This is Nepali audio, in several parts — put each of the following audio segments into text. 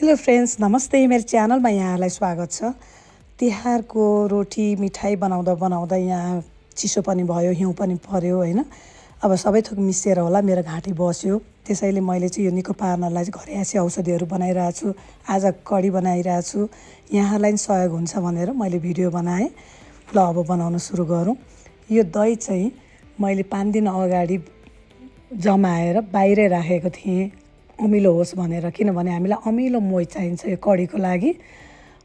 हेलो फ्रेन्ड्स, नमस्ते। मेरो च्यानलमा यहाँलाई स्वागत छ। तिहारको रोटी मिठाई बनाउँदा बनाउँदा यहाँ चिसो पनि भयो, हिउँ पनि पर्यो हैन। अब सबै थोक मिसिएर होला मेरो घाँटी बस्यो। त्यसैले मैले चाहिँ यो निको पार्नलाई चाहिँ घरेयासी औषधिहरू बनाइरहेको छु। आज कडी बनाइरहेको छु। यहाँलाई पनि सहयोग हुन्छ भनेर मैले भिडियो बनाएँ। ल अब बनाउन सुरु गरौँ। यो दही चाहिँ मैले 5 दिन अगाडि जमाएर बाहिरै राखेको थिएँ अमिलो होस् भनेर, किनभने हामीलाई अमिलो मोही चाहिन्छ यो कडीको लागि।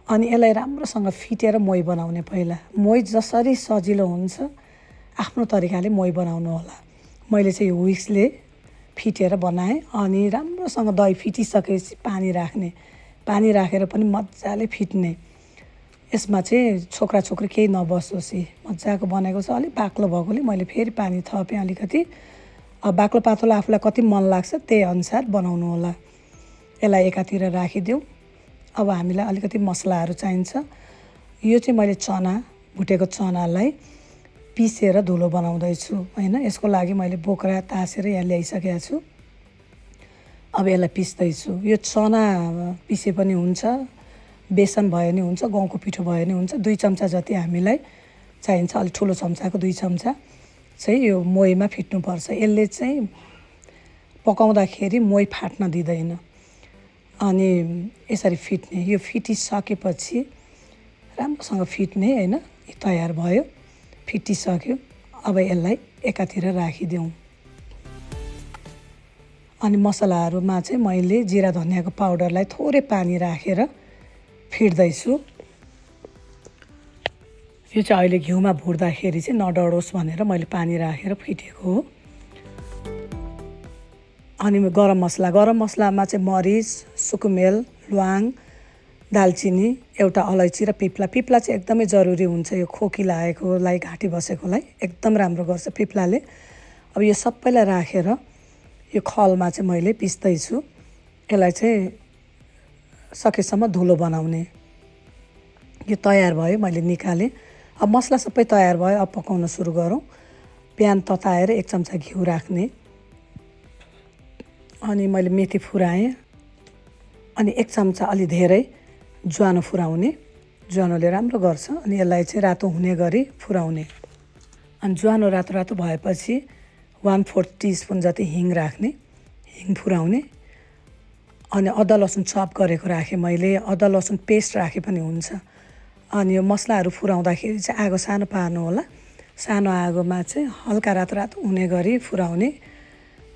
अनि यसलाई राम्रोसँग फिटेर मोही बनाउने। पहिला मोही जसरी सजिलो हुन्छ आफ्नो तरिकाले मोही बनाउनु होला। मैले चाहिँ यो विक्सले फिटेर बनाएँ। अनि राम्रोसँग दही फिटिसकेपछि पानी राख्ने, पानी राखेर पनि मजाले फिट्ने। यसमा चाहिँ छोक्रा छोक्री केही नबसोस्। मजाको बनेको छ। अलिक बाक्लो भएकोले मैले फेरि पानी थपेँ अलिकति। अब बाक्लो पातलो आफूलाई कति मन लाग्छ त्यही अनुसार बनाउनु होला। यसलाई एकातिर राखिदिउँ। अब हामीलाई अलिकति मसलाहरू चाहिन्छ। यो चाहिँ मैले चना, भुटेको चनालाई पिसेर धुलो बनाउँदैछु हैन। यसको लागि मैले बोक्रा तासेर यहाँ ल्याइसकेको छु। अब यसलाई पिस्दैछु। यो चना पिसे पनि हुन्छ, बेसन भयो नि हुन्छ, गहुँको पिठो भयो नि हुन्छ। 2 चम्चा जति हामीलाई चाहिन्छ। अलि ठुलो चम्चाको 2 चम्चा चाहिँ यो मोहीमा फिट्नुपर्छ। यसले चाहिँ पकाउँदाखेरि मोही फाट्न दिँदैन। अनि यसरी फिट्ने। यो फिटिसकेपछि राम्रोसँग फिट्ने हैन। तयार भयो, फिटिसक्यो। अब यसलाई एकातिर राखिदिउँ। अनि मसलाहरूमा चाहिँ मैले जिरा धनियाको पाउडरलाई थोरै पानी राखेर फिट्दैछु। यो चाहिँ अहिले घिउमा भुट्दाखेरि चाहिँ नडढोस् भनेर मैले पानी राखेर फिटेको हो। अनि गरम मसलामा चाहिँ मरिच, सुकुमेल, ल्वाङ, दालचिनी, एउटा अलैँची र पिप्ला चाहिँ एकदमै जरुरी हुन्छ। यो खोकी लागेकोलाई, घाँटी बसेकोलाई एकदम राम्रो गर्छ पिप्लाले। अब यो सबैलाई राखेर यो खलमा चाहिँ मैले पिस्दैछु। यसलाई चाहिँ सकेसम्म धुलो बनाउने। यो तयार भयो, मैले निकालेँ। अब मसला सबै तयार भयो। अब पकाउन सुरु गरौँ। प्यान तताएर 1 चम्चा घिउ राख्ने। अनि मैले मेथी फुराएँ। अनि 1 चम्चा अलि धेरै ज्वानो फुराउने। ज्वानोले राम्रो गर्छ। अनि यसलाई चाहिँ रातो हुने गरी फुराउने। अनि ज्वानो रातो रातो भएपछि 1/4 टिस्पुन जति हिङ राख्ने, हिङ फुराउने। अनि अदुवा लसुन चप गरेको राखेँ मैले। अदुवा लसुन पेस्ट राखे पनि हुन्छ। अनि यो मसलाहरू फुराउँदाखेरि चाहिँ आगो सानो पार्नु होला। सानो आगोमा चाहिँ हल्का रातो रातो हुने गरी फुराउने।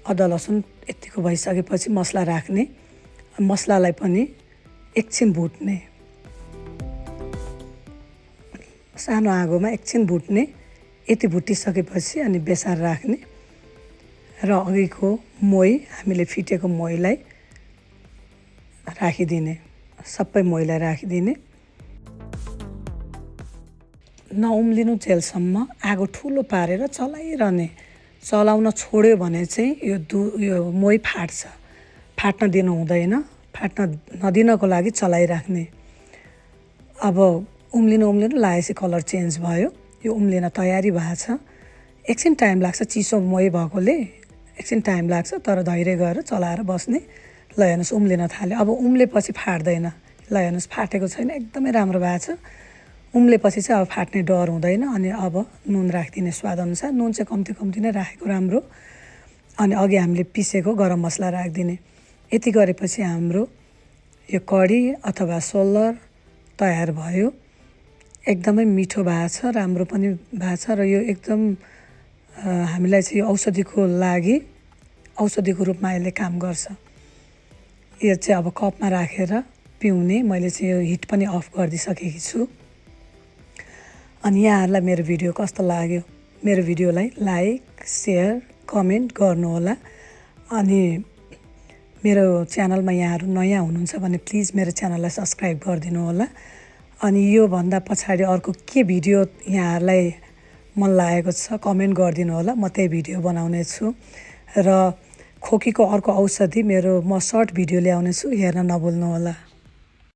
अदुवा लसुन यतिको भइसकेपछि मसला राख्ने। मसलालाई पनि एकछिन भुट्ने। सानो आगोमा एकछिन भुट्ने। यति भुटिसकेपछि अनि बेसार राख्ने र अघिको मोही, हामीले फिटेको मोहीलाई राखिदिने। सबै मोहीलाई राखिदिने। नउम्लिनु जेलसम्म आगो ठुलो पारेर चलाइरहने। चलाउन छोड्यो भने चाहिँ यो मोही फाट्छ। फाट्न दिनु हुँदैन। फाट्न नदिनको लागि चलाइराख्ने। अब उम्लिनु लागेपछि कलर चेन्ज भयो। यो उम्लिन तयारी भएको छ। एकछिन टाइम लाग्छ, चिसो मोही भएकोले एकछिन टाइम लाग्छ, तर धैर्य गरेर चलाएर बस्ने। ल हेर्नुहोस् उम्लिन थाल्यो। अब उम्लेपछि फाट्दैन। ल हेर्नुहोस् फाटेको छैन, एकदमै राम्रो भएको छ। उम्लेपछि चाहिँ अब फाट्ने डर हुँदैन। अनि अब नुन राखिदिने स्वादअनुसार। नुन चाहिँ कम्ती नै राखेको राम्रो। अनि अघि हामीले पिसेको गरम मसला राखिदिने। यति गरेपछि हाम्रो यो कडी अथवा सोल्लर तयार भयो। एकदमै मिठो भएको छ, राम्रो पनि भएको छ। र यो एकदम हामीलाई चाहिँ यो औषधिको लागि औषधिको रूपमा यसले काम गर्छ। यो चाहिँ अब कपमा राखेर पिउने। मैले चाहिँ यो हिट पनि अफ गरिदिइसकेकी छु। अनि यहाँहरूलाई मेरो भिडियो कस्तो लाग्यो? मेरो भिडियोलाई लाइक, सेयर, कमेन्ट गर्नुहोला। अनि मेरो च्यानलमा यहाँहरू नयाँ हुनुहुन्छ भने प्लिज मेरो च्यानललाई सब्सक्राइब गरिदिनु होला। अनि योभन्दा पछाडि अर्को के भिडियो यहाँहरूलाई मन लागेको छ कमेन्ट गरिदिनु होला। म त्यही भिडियो बनाउने छु। र खोकीको अर्को औषधि म सर्ट भिडियो ल्याउने छु, हेर्न नभुल्नु होला।